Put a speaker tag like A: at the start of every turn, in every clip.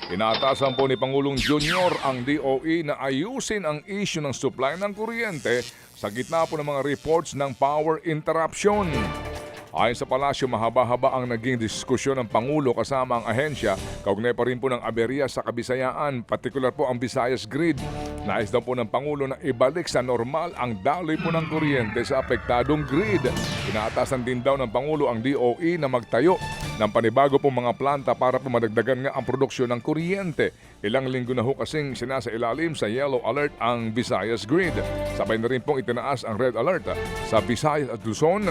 A: Inaatasan po ni Pangulong Junior ang DOE na ayusin ang issue ng supply ng kuryente sa gitna po ng mga reports ng power interruption. Ayon sa palasyo, mahaba-haba ang naging diskusyon ng Pangulo kasama ang ahensya, kaugnay pa rin po ng aberya sa Kabisayaan, partikular po ang Visayas Grid. Nais daw po ng Pangulo na ibalik sa normal ang daloy po ng kuryente sa apektadong grid. Inaatasan din daw ng Pangulo ang DOE na magtayo ng panibago pong mga planta para po madagdagan nga ang produksyon ng kuryente. Ilang linggo na ho kasing sinasailalim sa yellow alert ang Visayas Grid. Sabay na rin pong itinaas ang red alert sa Visayas at Luzon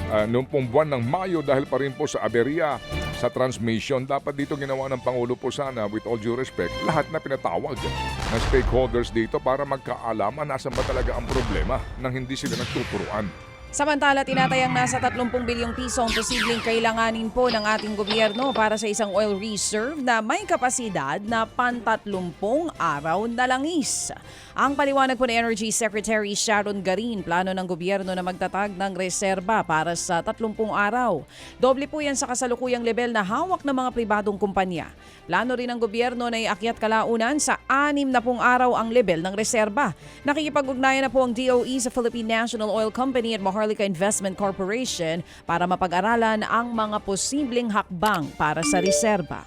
A: noong pong buwan ng Mayo dahil pa rin po sa aberya sa transmission. Dapat dito ginawa ng Pangulo po sana, with all due respect, lahat na pinatawag ng stakeholders dito para magkaalaman nasan ba talaga ang problema nang hindi sila nagtuturuan.
B: Samantala, tinatayang nasa 30 bilyong piso ang posibleng kailanganin po ng ating gobyerno para sa isang oil reserve na may kapasidad na pan-30 araw na langis. Ang paliwanag po ni Energy Secretary Sharon Garin, plano ng gobyerno na magtatag ng reserba para sa 30 araw. Doble po yan sa kasalukuyang level na hawak ng mga pribadong kumpanya. Plano rin ng gobyerno na iakyat kalaunan sa 60 araw ang level ng reserba. Nakikipag-ugnayan na po ang DOE sa Philippine National Oil Company at Maharlika Investment Corporation para mapag-aralan ang mga posibleng hakbang para sa reserba.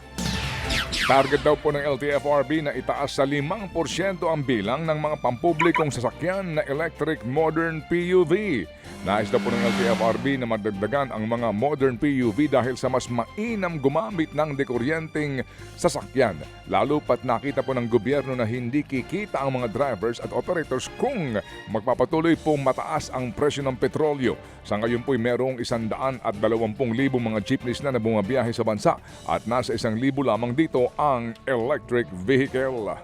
A: Target daw po ng LTFRB na itaas sa 5% ang bilang ng mga pampublikong sasakyan na electric modern PUV. Nais daw po ng LTFRB na madagdagan ang mga modern PUV dahil sa mas mainam gumamit ng dekuryenteng sasakyan. Lalo pat nakita po ng gobyerno na hindi kikita ang mga drivers at operators kung magpapatuloy pong mataas ang presyo ng petrolyo. Sa ngayon po'y merong 120,000 mga jeepneys na bumabiyahe sa bansa at nasa 1,000 lamang dito ang electric vehicle.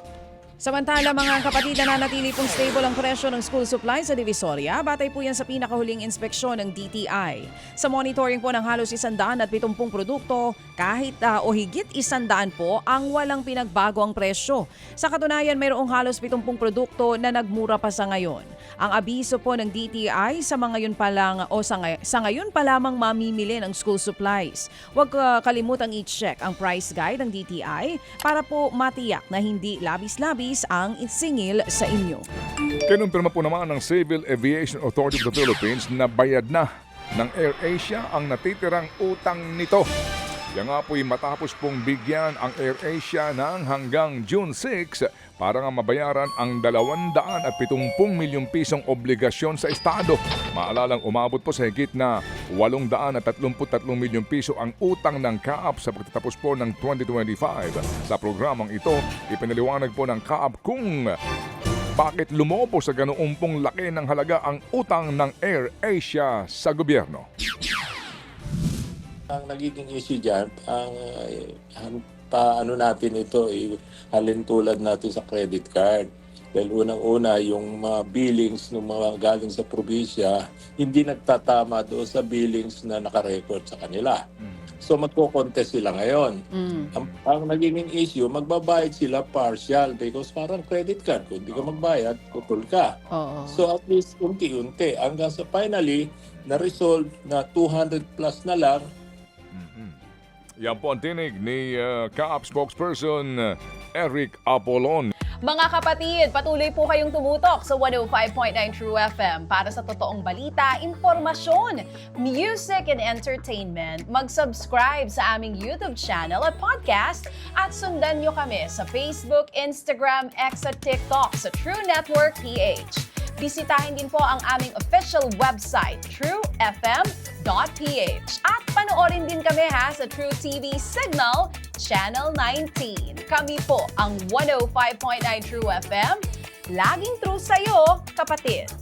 B: Samantala, mga kapatid, nananatili pong stable ang presyo ng school supplies sa Divisoria. Batay po yan sa pinakahuling inspeksyon ng DTI. Sa monitoring po ng halos 170 produkto, kahit o higit 100 po ang walang pinagbago ang presyo. Sa katunayan, mayroong halos 70 produkto na nagmura pa sa ngayon. Ang abiso po ng DTI sa mga yun pa lang o sa ngayon pa lamang mamimili ng school supplies. Huwag kalimutang i-check ang price guide ng DTI para po matiyak na hindi labis-labis ang isingil sa inyo.
A: Kinumpirma po naman ng Civil Aviation Authority of the Philippines na bayad na ng AirAsia ang natitirang utang nito. Yan nga po'y matapos pong bigyan ang AirAsia ng hanggang June 6 para nga mabayaran ang 270 milyong pisong obligasyon sa Estado. Maalalang umabot po sa higit na 833 milyong piso ang utang ng CAAP sa pagtatapos po ng 2025. Sa programang ito, ipinaliwanag po ng CAAP kung bakit lumobo sa ganoong pong laki ng halaga ang utang ng AirAsia sa gobyerno.
C: Ang nagiging issue dyan, paano natin ito, halin tulad natin sa credit card. Dahil unang-una, yung mga billings ng mga galing sa probinsya, hindi nagtatama doon sa billings na nakarecord sa kanila. So magko-contest sila ngayon. Ang nagiging issue, magbabayad sila partial because parang credit card. Kung hindi ka magbayad, putol ka. So at least unti-unti. Hanggang sa finally, na-resolve na 200 plus na lang.
A: Yan po ang tinig ni CAAP spokesperson Eric Apolon.
D: Mga kapatid, patuloy po kayong tumutok sa 105.9 True FM para sa totoong balita, informasyon, music and entertainment. Mag-subscribe sa aming YouTube channel at podcast at sundan nyo kami sa Facebook, Instagram, X at TikTok sa True Network PH. Bisitahin din po ang aming official website, truefm.ph. At panoorin din kami sa True TV Signal, Channel 19. Kami po ang 105.9 True FM. Laging true sa'yo, kapatid.